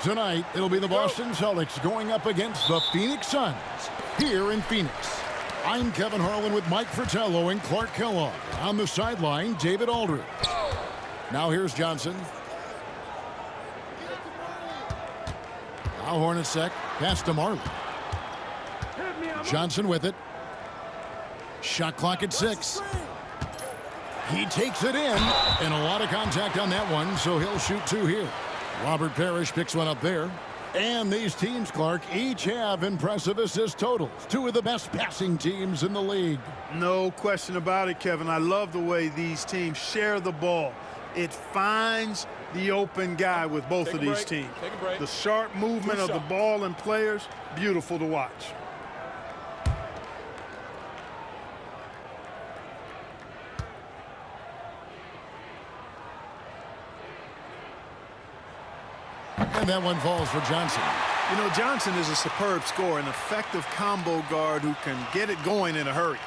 Tonight, it'll be the Boston Celtics going up against the Phoenix Suns here in Phoenix. I'm Kevin Harlan with Mike Fratello and Clark Kellogg. On the sideline, David Aldridge. Now here's Johnson. Now Hornacek, pass to Marley. Johnson with it. Shot clock at 6. He takes it in, and a lot of contact on that one, so he'll shoot 2 here. Robert Parrish picks one up there. And these teams, Clark, each have impressive assist totals. 2 of the best passing teams in the league. No question about it, Kevin. I love the way these teams share the ball. It finds the open guy with both of these teams. The sharp movement of the ball and players, beautiful to watch. And that one falls for Johnson. You know, Johnson is a superb scorer, an effective combo guard who can get it going in a hurry.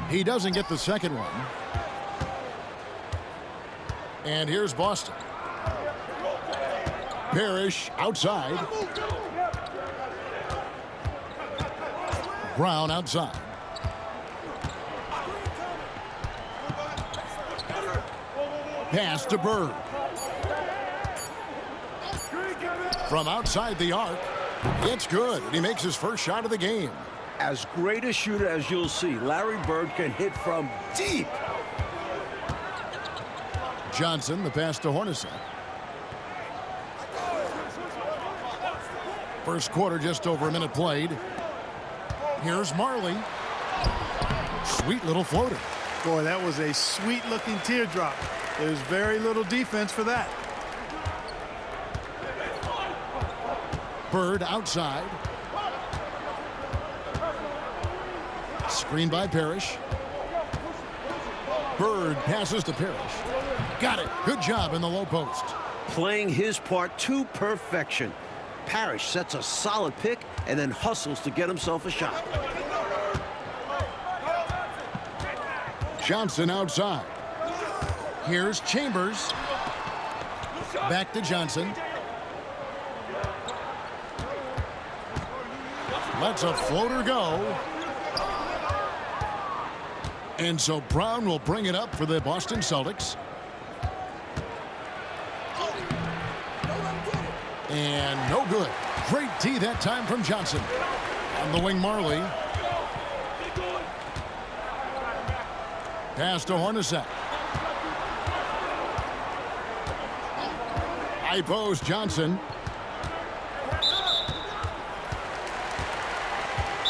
He doesn't get the second one. And here's Boston. Parrish outside. Brown outside. Pass to Bird. From outside the arc. It's good. He makes his first shot of the game. As great a shooter as you'll see, Larry Bird can hit from deep. Johnson, the pass to Hornacek. First quarter, just over a minute played. Here's Marley. Sweet little floater. Boy, that was a sweet-looking teardrop. There's very little defense for that. Bird outside. Screen by Parrish. Bird passes to Parrish. Got it. Good job in the low post. Playing his part to perfection. Parrish sets a solid pick and then hustles to get himself a shot. Johnson outside. Here's Chambers. Back to Johnson. Lets a floater go. And so Brown will bring it up for the Boston Celtics. And no good. Great D that time from Johnson. On the wing, Marley. Pass to Hornacek. High post, Johnson.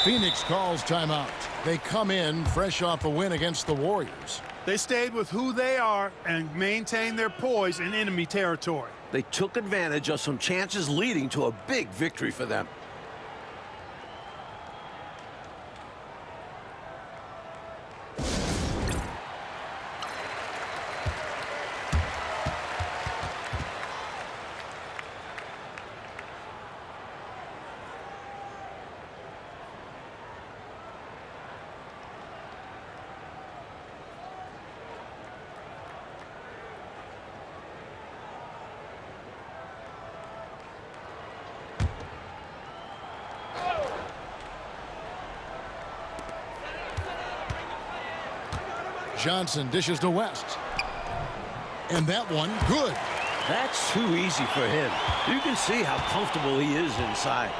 Phoenix calls timeout. They come in fresh off a win against the Warriors. They stayed with who they are and maintained their poise in enemy territory. They took advantage of some chances leading to a big victory for them. Johnson dishes to West. And that one, good. That's too easy for him. You can see how comfortable he is inside.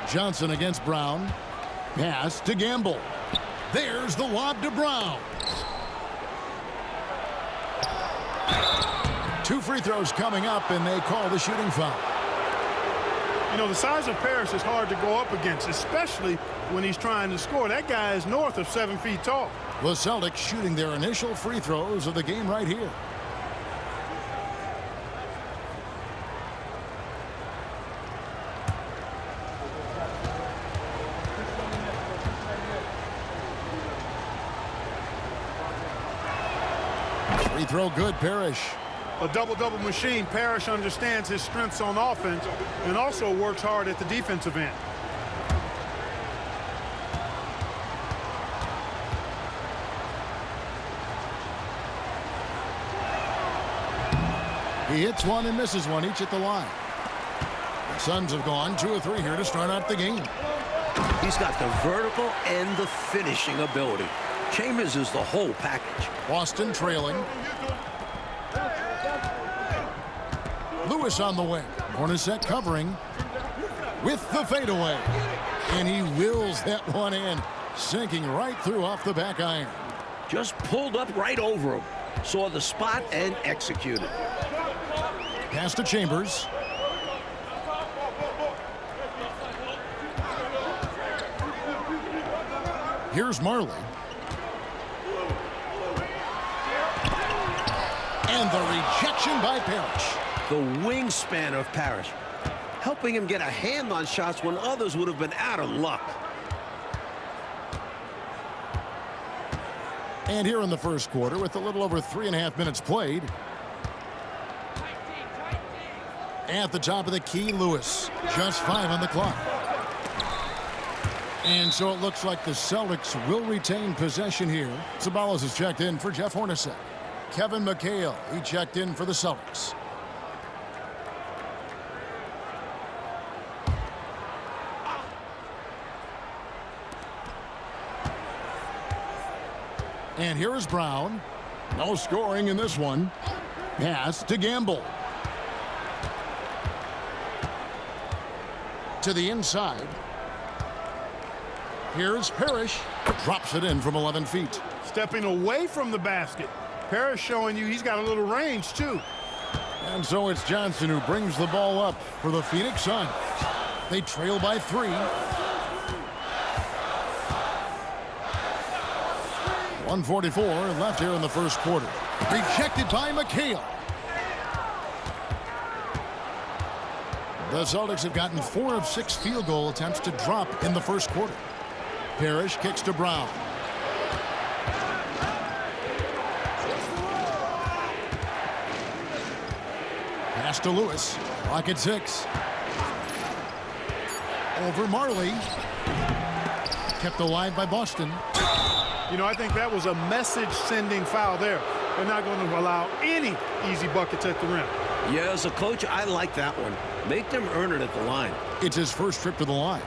Johnson against Brown. Pass to Gamble. There's the lob to Brown. 2 free throws coming up, and they call the shooting foul. You know, the size of Parrish is hard to go up against, especially when he's trying to score. That guy is north of 7 feet tall. The Celtics shooting their initial free throws of the game right here. Free throw good, Parrish. A double-double machine. Parrish understands his strengths on offense and also works hard at the defensive end. He hits one and misses one, each at the line. The Suns have gone 2 of 3 here to start out the game. He's got the vertical and the finishing ability. Chambers is the whole package. Boston trailing. Lewis on the wing. Hornacek covering with the fadeaway. And he wills that one in, sinking right through off the back iron. Just pulled up right over him. Saw the spot and executed. Pass to Chambers. Here's Marley. And the rejection by Parrish. The wingspan of Parrish, helping him get a hand on shots when others would have been out of luck. And here in the first quarter, with a little over 3.5 minutes played. At the top of the key, Lewis. Just 5 on the clock. And so it looks like the Celtics will retain possession here. Sabalos has checked in for Jeff Hornacek. Kevin McHale, he checked in for the Celtics. And here is Brown. No scoring in this one. Pass to Gamble. To the inside. Here's Parrish. Drops it in from 11 feet. Stepping away from the basket. Parrish showing you he's got a little range, too. And so it's Johnson who brings the ball up for the Phoenix Suns. They trail by 3. 1:44 left here in the first quarter. Rejected by McHale. The Celtics have gotten 4 of 6 field goal attempts to drop in the first quarter. Parrish kicks to Brown. Pass to Lewis. Clock at 6. Over Marley. Kept alive by Boston. You know, I think that was a message-sending foul there. They're not going to allow any easy buckets at the rim. Yeah, as a coach, I like that one. Make them earn it at the line. It's his first trip to the line.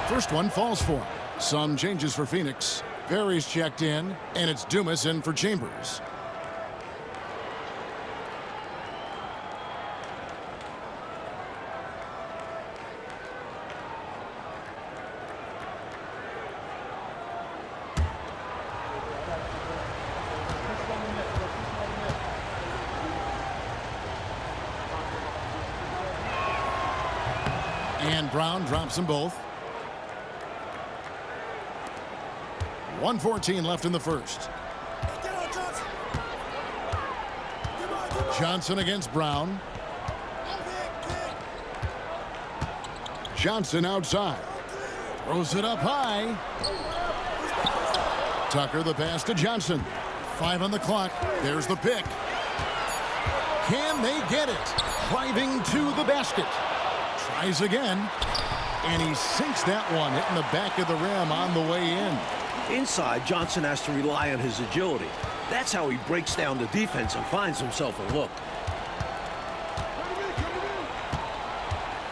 First one falls for him. Some changes for Phoenix. Perry's checked in, and it's Dumas in for Chambers. And Brown drops them both. 1:14 left in the first. Johnson against Brown. Johnson outside. Throws it up high. Tucker the pass to Johnson. 5 on the clock. There's the pick. Can they get it? Driving to the basket. Tries again. And he sinks that one, hitting the back of the rim on the way in. Inside, Johnson has to rely on his agility. That's how he breaks down the defense and finds himself a look.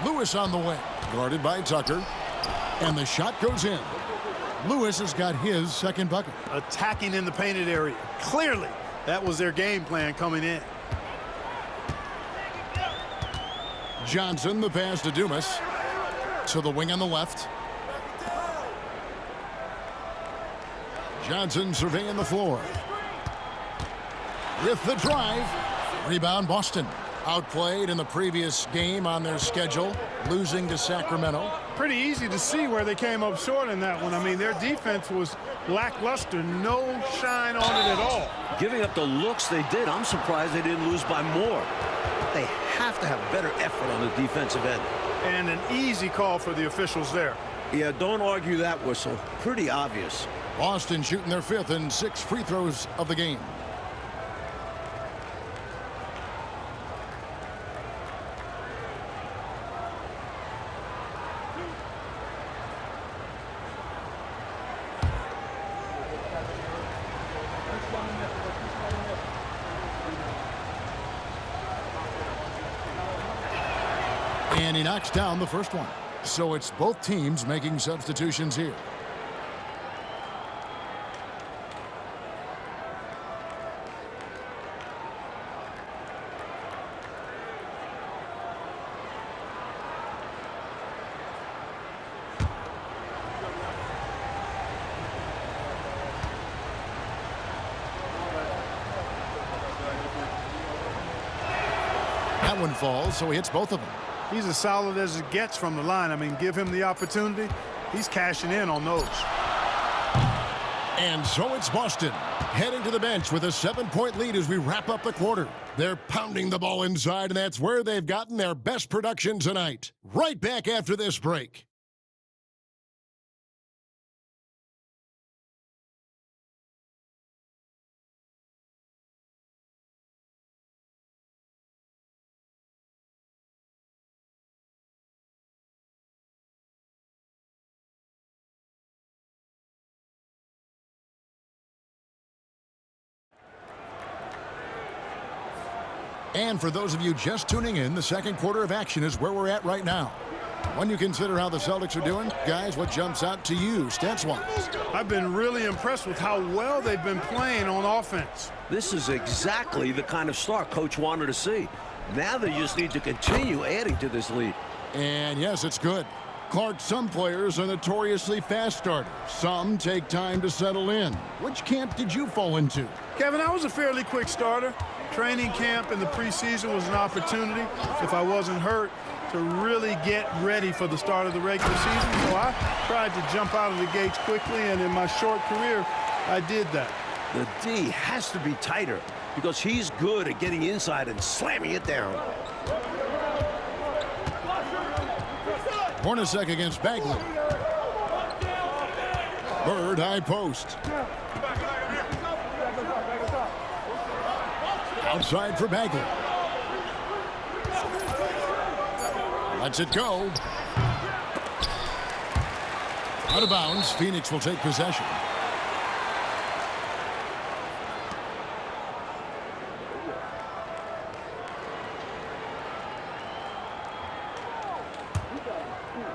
Lewis on the wing, guarded by Tucker. And the shot goes in. Lewis has got his second bucket. Attacking in the painted area. Clearly, that was their game plan coming in. Johnson, the pass to Dumas. To the wing on the left. Johnson surveying the floor. With the drive. Rebound Boston. Outplayed in the previous game on their schedule, losing to Sacramento. Pretty easy to see where they came up short in that one. I mean, their defense was lackluster, no shine on it at all. Giving up the looks they did, I'm surprised they didn't lose by more. They have to have better effort on the defensive end. And an easy call for the officials there. Yeah, don't argue that whistle. Pretty obvious. Boston shooting their 5th and 6th free throws of the game. And he knocks down the first one. So it's both teams making substitutions here. That one falls, so he hits both of them. He's as solid as it gets from the line. I mean, give him the opportunity. He's cashing in on those. And so it's Boston heading to the bench with a 7-point lead as we wrap up the quarter. They're pounding the ball inside, and that's where they've gotten their best production tonight. Right back after this break. And for those of you just tuning in, the second quarter of action is where we're at right now. When you consider how the Celtics are doing, guys, what jumps out to you, stats-wise? I've been really impressed with how well they've been playing on offense. This is exactly the kind of start Coach wanted to see. Now they just need to continue adding to this lead. And yes, it's good. Clark, some players are notoriously fast starters. Some take time to settle in. Which camp did you fall into? Kevin, I was a fairly quick starter. Training camp in the preseason was an opportunity, if I wasn't hurt, to really get ready for the start of the regular season. So I tried to jump out of the gates quickly, and in my short career, I did that. The D has to be tighter because he's good at getting inside and slamming it down. Hornacek against Bagley. Bird, high post. Outside for Bagley. Lets it go. Out of bounds. Phoenix will take possession.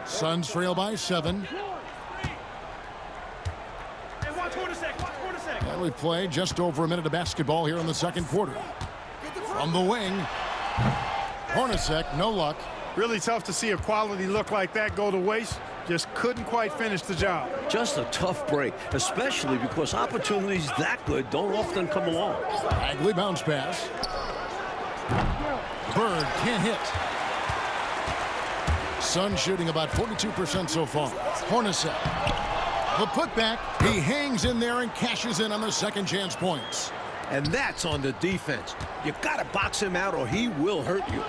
Suns trail by 7. And we play just over a minute of basketball here in the second quarter. From the wing, Hornacek, no luck. Really tough to see a quality look like that go to waste. Just couldn't quite finish the job. Just a tough break, especially because opportunities that good don't often come along. Bagley bounce pass. Bird can't hit. Sun shooting about 42% so far. Hornacek. The putback. He hangs in there and cashes in on the second chance points. And that's on the defense. You got to box him out or he will hurt you.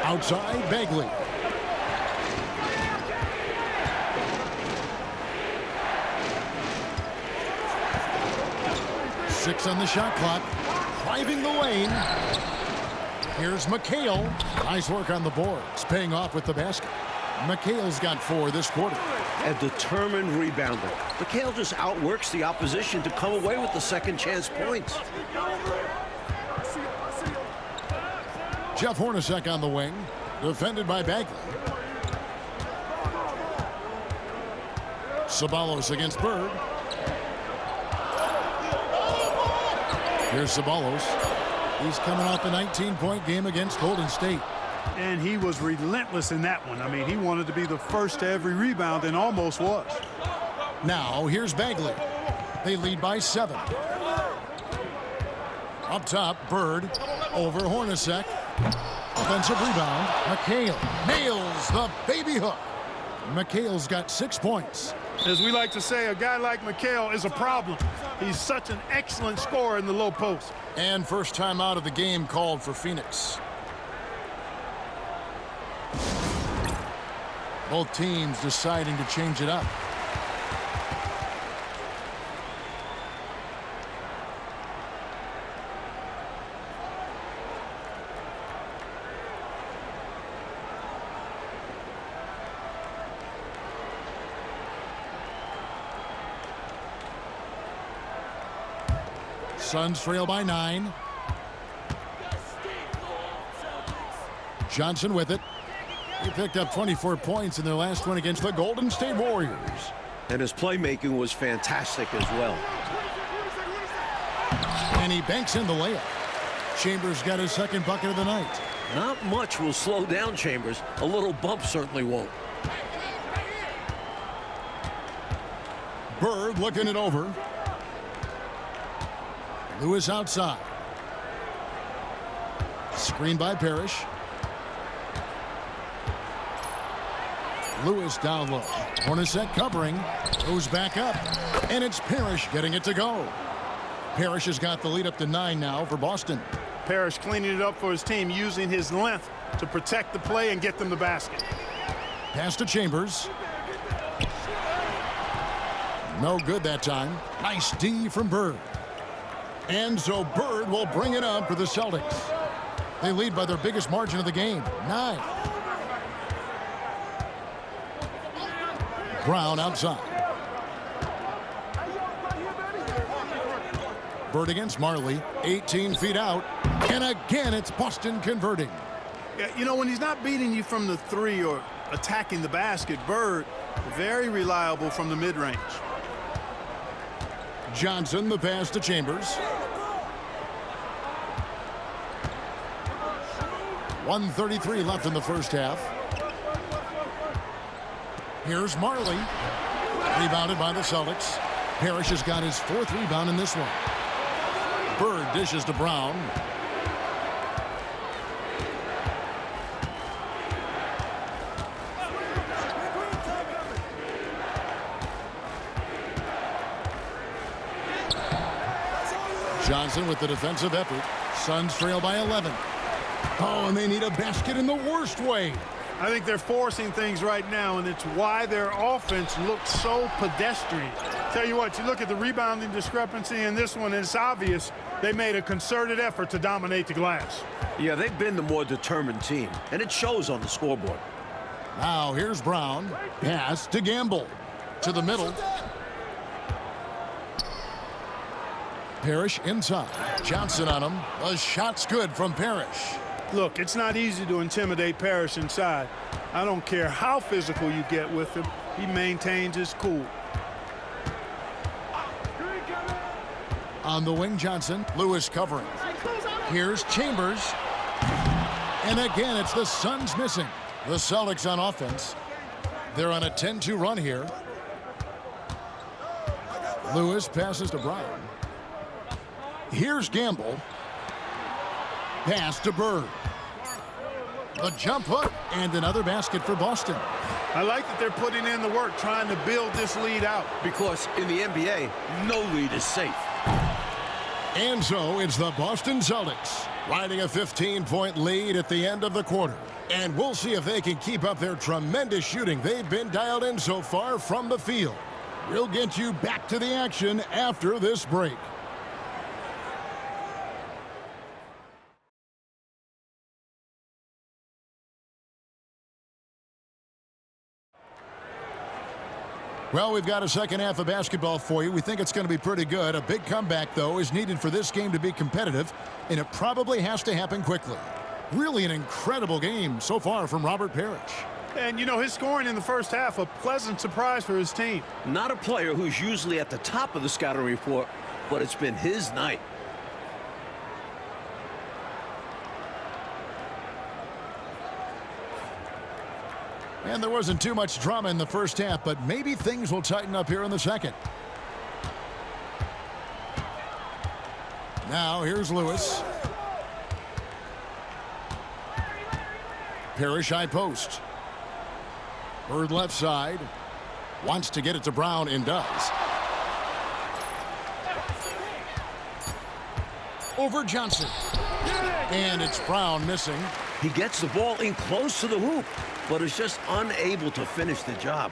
Outside, Bagley. Six on the shot clock. Driving the lane. Here's McHale. Nice work on the boards. Paying off with the basket. McHale's got 4 this quarter. A determined rebounder. McHale just outworks the opposition to come away with the second chance points. Jeff Hornacek on the wing. Defended by Bagley. Ceballos against Bird. Here's Ceballos. He's coming off a 19-point game against Golden State. And he was relentless in that one. I mean, he wanted to be the first to every rebound and almost was. Now, here's Bagley. They lead by 7. Up top, Bird over Hornacek. Offensive rebound. McHale nails the baby hook. McHale's got 6 points. As we like to say, a guy like McHale is a problem. He's such an excellent scorer in the low post. And first time out of the game called for Phoenix. Both teams deciding to change it up. Suns trail by 9. Johnson with it. He picked up 24 points in their last one against the Golden State Warriors. And his playmaking was fantastic as well. And he banks in the layup. Chambers got his second bucket of the night. Not much will slow down Chambers. A little bump certainly won't. Bird looking it over. Lewis outside. Screen by Parrish. Lewis down low. Hornacek covering. Goes back up. And it's Parrish getting it to go. Parrish has got the lead up to 9 now for Boston. Parrish cleaning it up for his team, using his length to protect the play and get them the basket. Pass to Chambers. No good that time. Nice D from Bird. And so Bird will bring it up for the Celtics. They lead by their biggest margin of the game, 9. Brown outside. Bird against Marley, 18 feet out. And again, it's Boston converting. Yeah, you know, when he's not beating you from the 3 or attacking the basket, Bird, very reliable from the mid-range. Johnson, the pass to Chambers. 1:33 left in the first half. Here's Marley. Rebounded by the Celtics. Parrish has got his 4th rebound in this one. Bird dishes to Brown. Johnson with the defensive effort. Suns trail by 11. Oh, and they need a basket in the worst way. I think they're forcing things right now, and it's why their offense looks so pedestrian. Tell you what, you look at the rebounding discrepancy in this one, and it's obvious they made a concerted effort to dominate the glass. Yeah, they've been the more determined team, and it shows on the scoreboard. Now here's Brown. Pass to Gamble. To the middle. Parrish inside. Johnson on him. The shot's good from Parrish. Look, it's not easy to intimidate Parrish inside. I don't care how physical you get with him. He maintains his cool. On the wing, Johnson. Lewis covering. Here's Chambers. And again, it's the Suns missing. The Celtics on offense. They're on a 10-2 run here. Lewis passes to Brown. Here's Gamble. Pass to Bird. A jump hook and another basket for Boston. I like that they're putting in the work, trying to build this lead out. Because in the NBA, no lead is safe. And so it's the Boston Celtics riding a 15-point lead at the end of the quarter. And we'll see if they can keep up their tremendous shooting they've been dialed in so far from the field. We'll get you back to the action after this break. Well, we've got a second half of basketball for you. We think it's going to be pretty good. A big comeback, though, is needed for this game to be competitive, and it probably has to happen quickly. Really an incredible game so far from Robert Parrish. And, you know, his scoring in the first half, a pleasant surprise for his team. Not a player who's usually at the top of the scouting report, but it's been his night. And there wasn't too much drama in the first half, but maybe things will tighten up here in the second. Now here's Lewis. Parrish high post. Bird left side. Wants to get it to Brown and does. Over Johnson. And it's Brown missing. He gets the ball in close to the hoop, but is just unable to finish the job.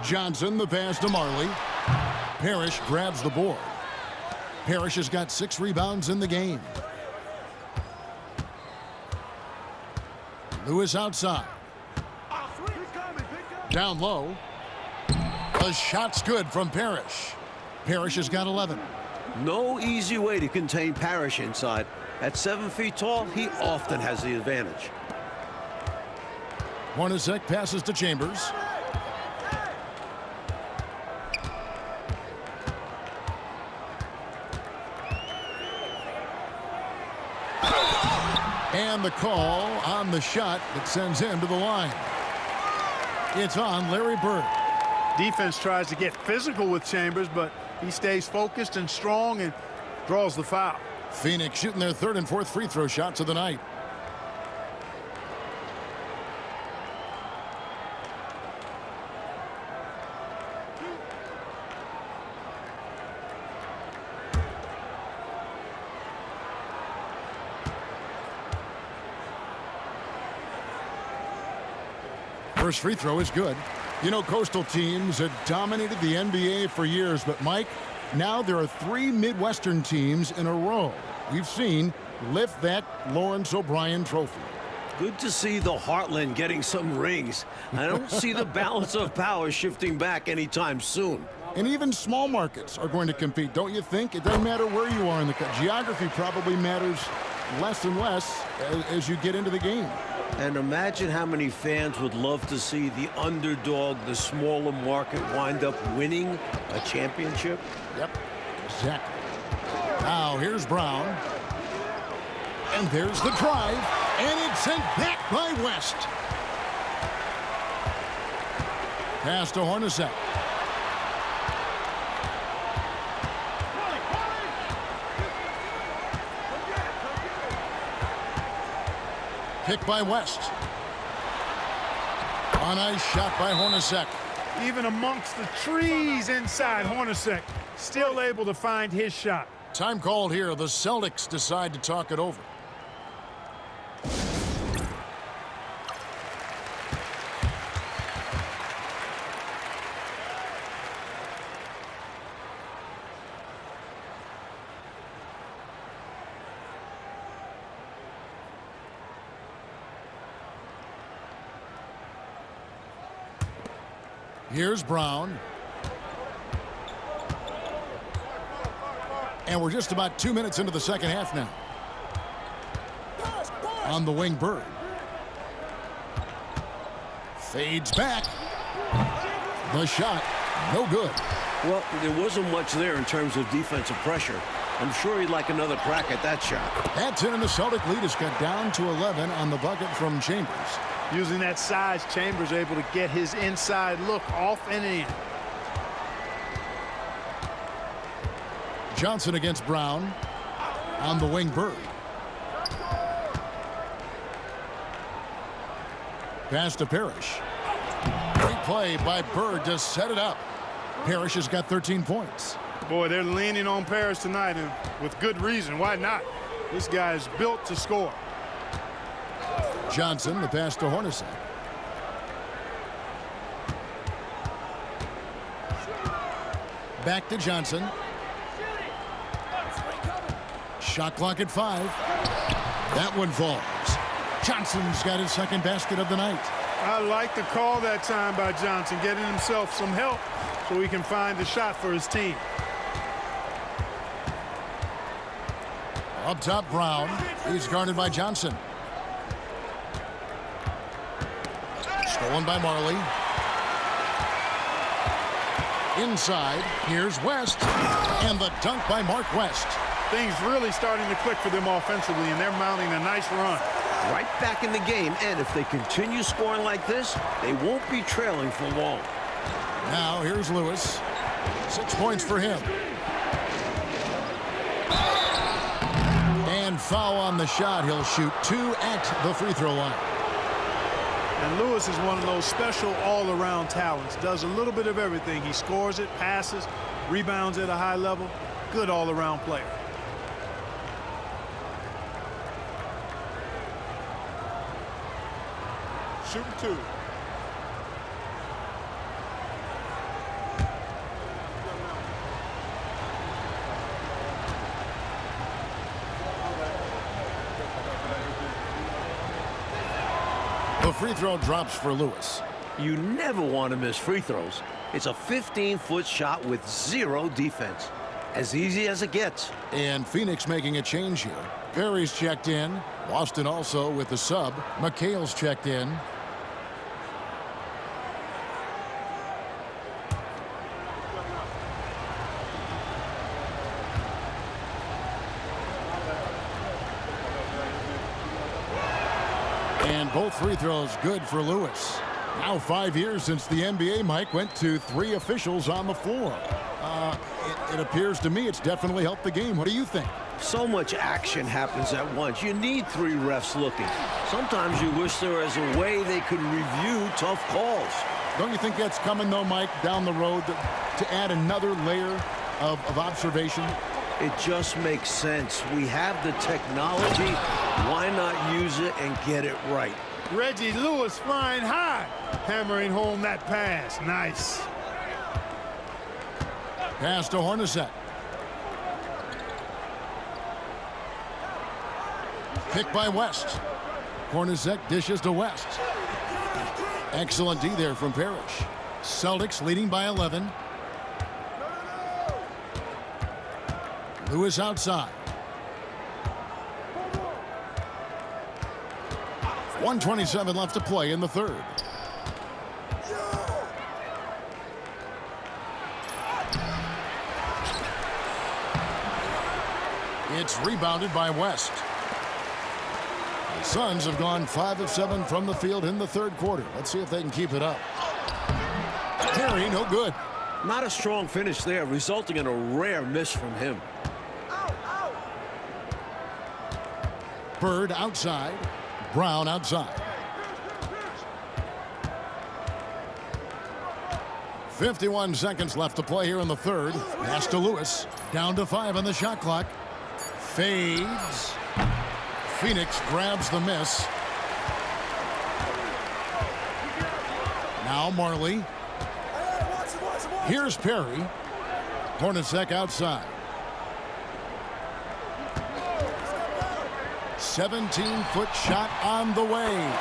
Johnson, the pass to Marley. Parrish grabs the board. Parrish has got 6 rebounds in the game. Lewis outside. Down low. The shot's good from Parrish. Parrish has got 11. No easy way to contain Parrish inside. At 7 feet tall, he often has the advantage. Hornacek passes to Chambers. And the call on the shot that sends him to the line. It's on Larry Bird. Defense tries to get physical with Chambers, but he stays focused and strong and draws the foul. Phoenix shooting their 3rd and 4th free throw shots of the night. First free throw is good. You know, Coastal teams have dominated the NBA for years, but Mike, now there are 3 Midwestern teams in a row we've seen lift that Lawrence O'Brien trophy. Good to see the Heartland getting some rings. I don't see the balance of power shifting back anytime soon. And even small markets are going to compete, don't you think? It doesn't matter where you are in the country. Geography probably matters less and less as you get into the game. And imagine how many fans would love to see the underdog, the smaller market, wind up winning a championship. Yep, exactly. Now here's Brown. And there's the drive. And it's sent back by West. Pass to Hornacek. Pick by West. A nice shot by Hornacek. Even amongst the trees inside, Hornacek still able to find his shot. Time called here. The Celtics decide to talk it over. Here's Brown. And we're just about 2 minutes into the second half now. On the wing, Bird. Fades back. The shot, no good. Well, there wasn't much there in terms of defensive pressure. I'm sure he'd like another crack at that shot. That's in, and the Celtic lead is cut down to 11 on the bucket from Chambers. Using that size, Chambers able to get his inside look off and in. Johnson against Brown. On the wing, Bird. Pass to Parrish. Great play by Bird to set it up. Parrish has got 13 points. Boy, they're leaning on Parrish tonight, and with good reason. Why not? This guy is built to score. Johnson, the pass to Hornacek. Back to Johnson. Shot clock at 5. That one falls. Johnson's got his second basket of the night. I like the call that time by Johnson, getting himself some help so he can find the shot for his team. Up top, Brown. He's guarded by Johnson. Stolen by Marley. Inside, here's West. And the dunk by Mark West. Things really starting to click for them offensively, and they're mounting a nice run. Right back in the game, and if they continue scoring like this, they won't be trailing for long. Now here's Lewis. 6 points for him. And foul on the shot. He'll shoot 2 at the free throw line. And Lewis is one of those special all-around talents. Does a little bit of everything. He scores it, passes, rebounds at a high level. Good all-around player. Shooting 2. The free throw drops for Lewis. You never want to miss free throws. It's a 15-foot shot with 0 defense. As easy as it gets. And Phoenix making a change here. Perry's checked in. Boston also with the sub. McHale's checked in. And both free throws good for Lewis. Now 5 years since the NBA, Mike, went to 3 officials on the floor. It appears to me it's definitely helped the game. What do you think? So much action happens at once. You need 3 refs looking. Sometimes you wish there was a way they could review tough calls. Don't you think that's coming, though, Mike, down the road to add another layer of observation? It just makes sense. We have the technology. Why not use it and get it right? Reggie Lewis flying high, hammering home that pass. Nice. Pass to Hornacek. Picked by West. Hornacek dishes to West. Excellent D there from Parrish. Celtics leading by 11. Lewis outside. 1:27 left to play in the third. It's rebounded by West. The Suns have gone 5 of 7 from the field in the third quarter. Let's see if they can keep it up. Terry, no good. Not a strong finish there, resulting in a rare miss from him. Bird outside. Brown outside. 51 seconds left to play here in the third. Pass to Lewis. Down to 5 on the shot clock. Fades. Phoenix grabs the miss. Now Marley. Here's Perry. Hornacek outside. 17-foot shot on the way.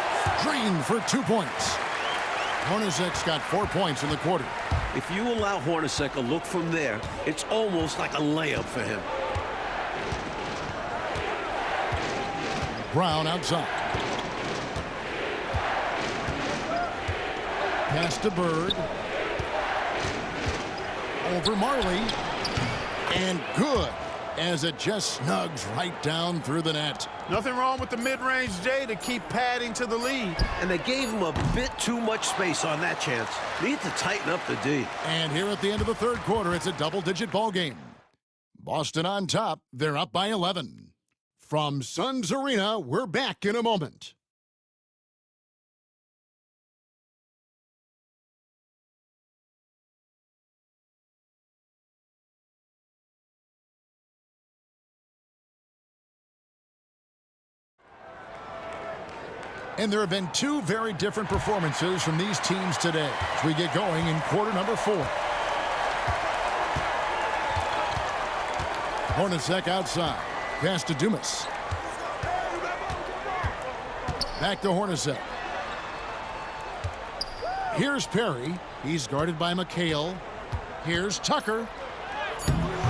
Green for 2 points. Hornacek's got 4 points in the quarter. If you allow Hornacek a look from there, it's almost like a layup for him. Brown outside. Pass to Bird. Over Marley. And good, as it just snugs right down through the net. Nothing wrong with the mid-range J to keep padding to the lead. And they gave him a bit too much space on that chance. Need to tighten up the D. And here at the end of the third quarter, it's a double-digit ball game. Boston on top. They're up by 11. From Suns Arena, we're back in a moment. And there have been 2 very different performances from these teams today as we get going in quarter number 4. Hornacek outside. Pass to Dumas. Back to Hornacek. Here's Perry. He's guarded by McHale. Here's Tucker.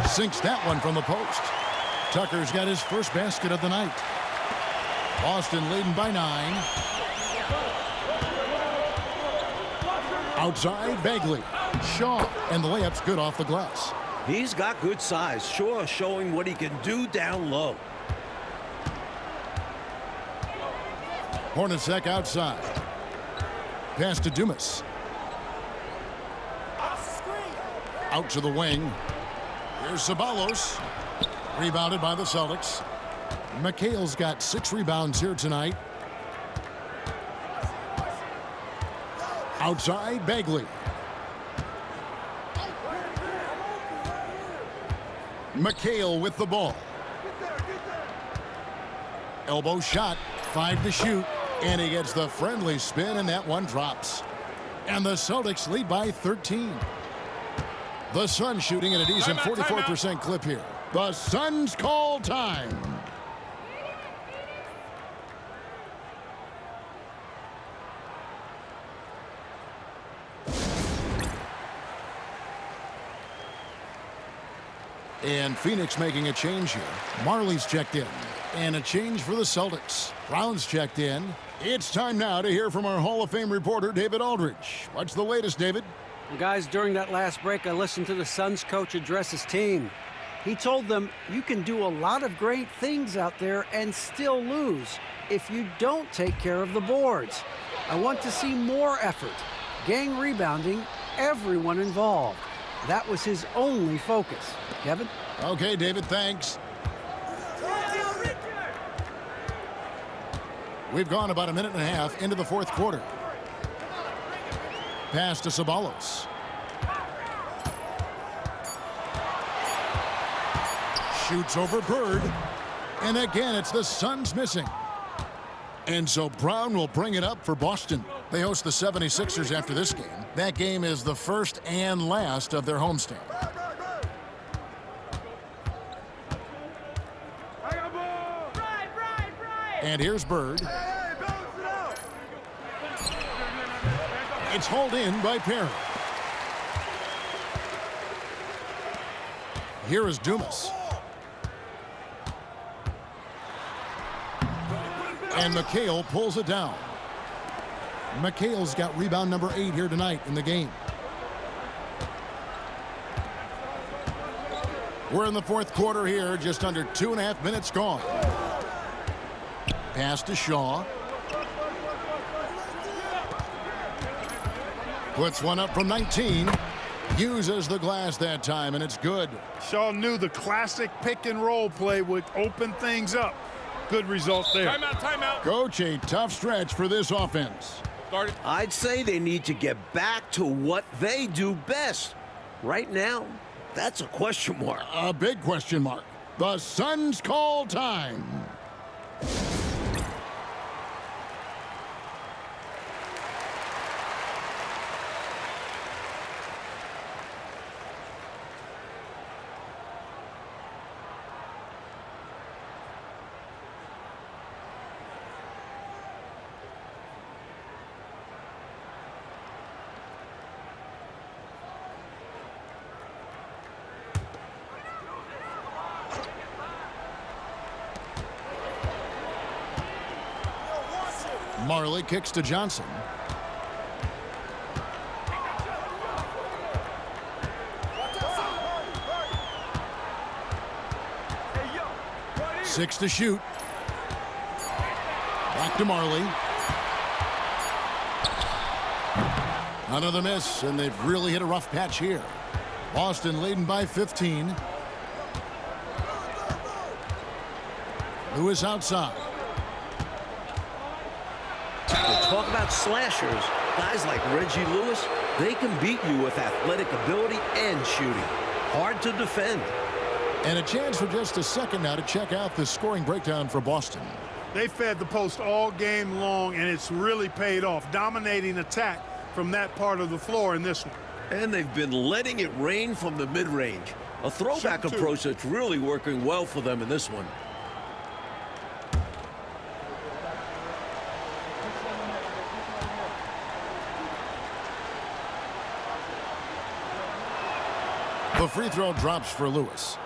Sinks that one from the post. Tucker's got his first basket of the night. Boston leading by 9. Outside, Bagley. Shaw, and the layup's good off the glass. He's got good size, sure, showing what he can do down low. Hornacek outside. Pass to Dumas. Out to the wing. Here's Ceballos. Rebounded by the Celtics. McHale's got 6 rebounds here tonight. Outside, Bagley. McHale with the ball. Elbow shot, 5 to shoot, and he gets the friendly spin, and that one drops. And the Celtics lead by 13. The Suns shooting at a decent 44% clip here. The Suns call time. And Phoenix making a change here. Marley's checked in. And a change for the Celtics. Brown's checked in. It's time now to hear from our Hall of Fame reporter, David Aldridge. What's the latest, David? Well, guys, during that last break, I listened to the Suns coach address his team. He told them, you can do a lot of great things out there and still lose if you don't take care of the boards. I want to see more effort, gang rebounding, everyone involved. That was his only focus. Kevin? Okay, David, thanks. We've gone about a minute and a half into the fourth quarter. Pass to Ceballos. Shoots over Bird. And again, it's the Suns missing. And so Brown will bring it up for Boston. They host the 76ers after this game. That game is the first and last of their homestand. And here's Bird. It's hauled in by Perry. Here is Dumas. And McHale pulls it down. McHale's got rebound number 8 here tonight in the game. We're in the fourth quarter here, just under 2.5 minutes gone. Pass to Shaw. Puts one up from 19. Uses the glass that time, and it's good. Shaw knew the classic pick and roll play would open things up. Good results there. Timeout. Coach, a tough stretch for this offense. Started. I'd say they need to get back to what they do best. Right now, that's a question mark. A big question mark. The Suns call time. Marley kicks to Johnson. Six to shoot. Back to Marley. Another miss, and they've really hit a rough patch here. Boston leading by 15. Lewis outside. Talk about slashers. Guys like Reggie Lewis, they can beat you with athletic ability and shooting. Hard to defend. And a chance for just a second now to check out the scoring breakdown for Boston. They fed the post all game long, and it's really paid off. Dominating attack from that part of the floor in this one. And they've been letting it rain from the mid-range. A throwback approach that's really working well for them in this one. The free throw drops for Lewis.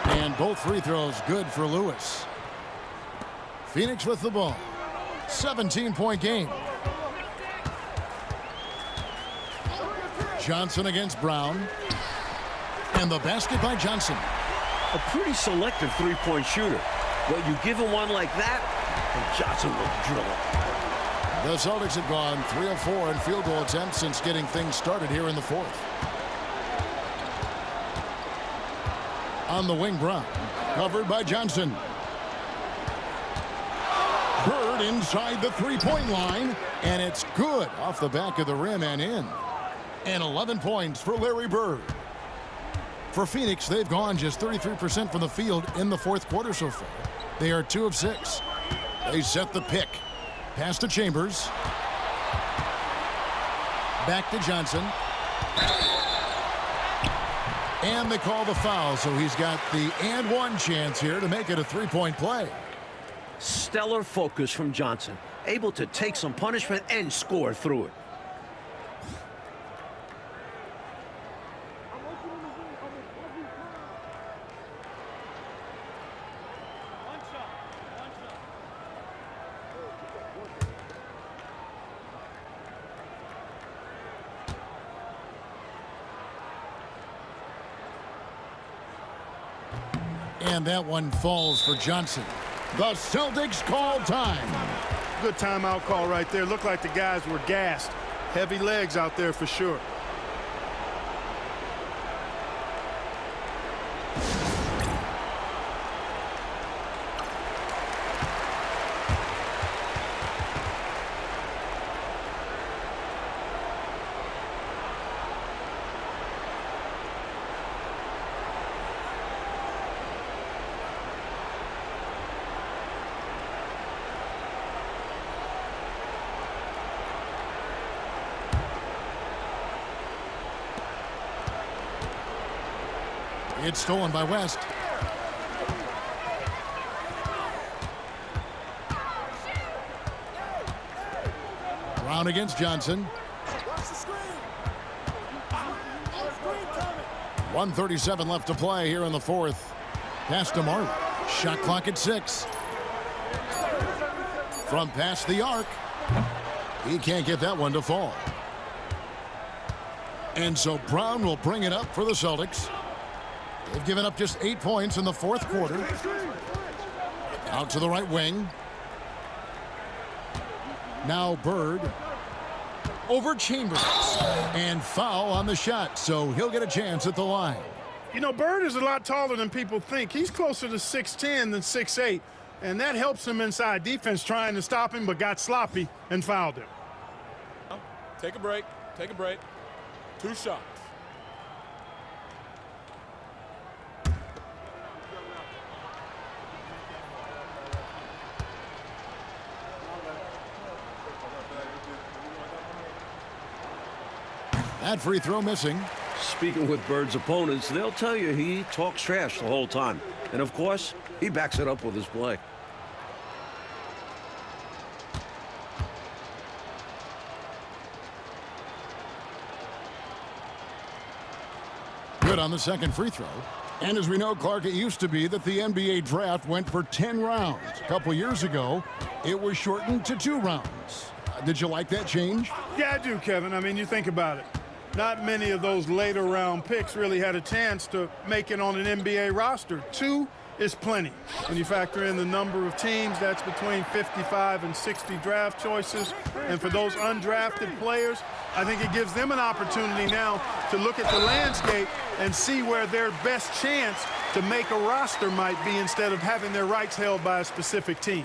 And both free throws good for Lewis. Phoenix with the ball. 17-point game. Johnson against Brown. And the basket by Johnson. A pretty selective three-point shooter. But you give him one like that, and Johnson will drill it. The Celtics have gone 3 of 4 in field goal attempts since getting things started here in the fourth. On the wing, Brown. Covered by Johnson. Bird inside the three-point line. And it's good off the back of the rim and in. And 11 points for Larry Bird. For Phoenix, they've gone just 33% from the field in the fourth quarter so far. They are 2 of 6. They set the pick. Pass to Chambers. Back to Johnson. And they call the foul, so he's got the and one chance here to make it a three-point play. Stellar focus from Johnson. Able to take some punishment and score through it. And that one falls for Johnson. The Celtics call time. Good timeout call right there. Looked like the guys were gassed. Heavy legs out there for sure. It's stolen by West. Brown against Johnson. 1:37 left to play here in the fourth. Pass to Martin. Shot clock at 6. From past the arc. He can't get that one to fall. And so Brown will bring it up for the Celtics. They've given up just 8 points in the fourth quarter. Out to the right wing. Now Bird. Over Chambers. And foul on the shot, so he'll get a chance at the line. You know, Bird is a lot taller than people think. He's closer to 6'10 than 6'8, and that helps him inside defense trying to stop him, but got sloppy and fouled him. Take a break. Take a break. 2 shots. That free throw missing. Speaking with Bird's opponents, they'll tell you he talks trash the whole time. And of course, he backs it up with his play. Good on the second free throw. And as we know, Clark, it used to be that the NBA draft went for 10 rounds. A couple years ago, it was shortened to 2 rounds. Did you like that change? Yeah, I do, Kevin. I mean, you think about it. Not many of those later round picks really had a chance to make it on an NBA roster. 2 is plenty. When you factor in the number of teams, that's between 55 and 60 draft choices. And for those undrafted players, I think it gives them an opportunity now to look at the landscape and see where their best chance to make a roster might be instead of having their rights held by a specific team.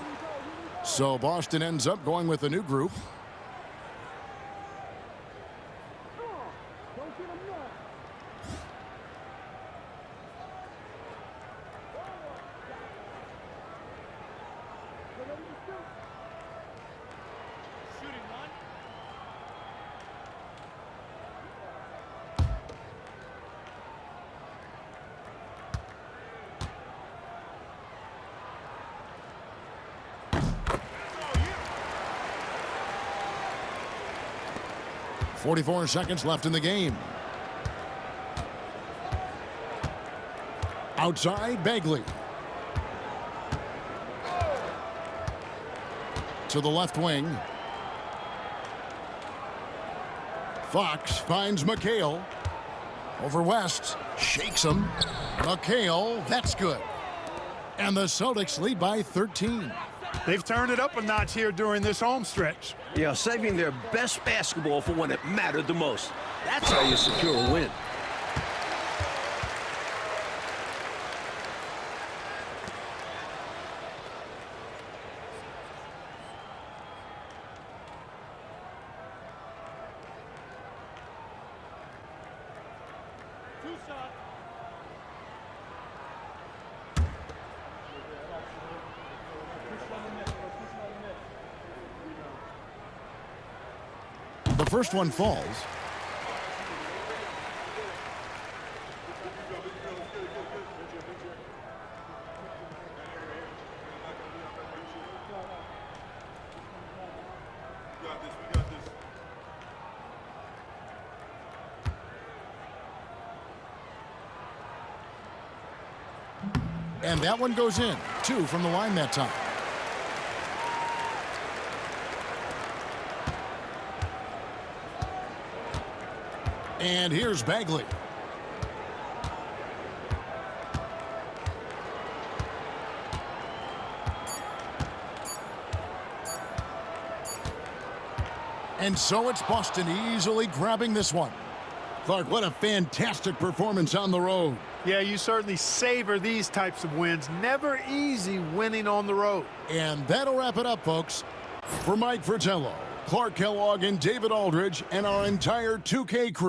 So Boston ends up going with a new group. Shooting 1. 44 seconds left in the game. Outside, Bagley. to the left wing. Fox finds McHale. Over West. Shakes him. McHale, that's good. And the Celtics lead by 13. They've turned it up a notch here during this home stretch. Yeah, saving their best basketball for when it mattered the most. That's how you secure a win. The first one falls. And that one goes in. 2 from the line that time. And here's Bagley. And so it's Boston easily grabbing this one. Clark, what a fantastic performance on the road. Yeah, you certainly savor these types of wins. Never easy winning on the road. And that'll wrap it up, folks. For Mike Fratello, Clark Kellogg, and David Aldridge, and our entire 2K crew.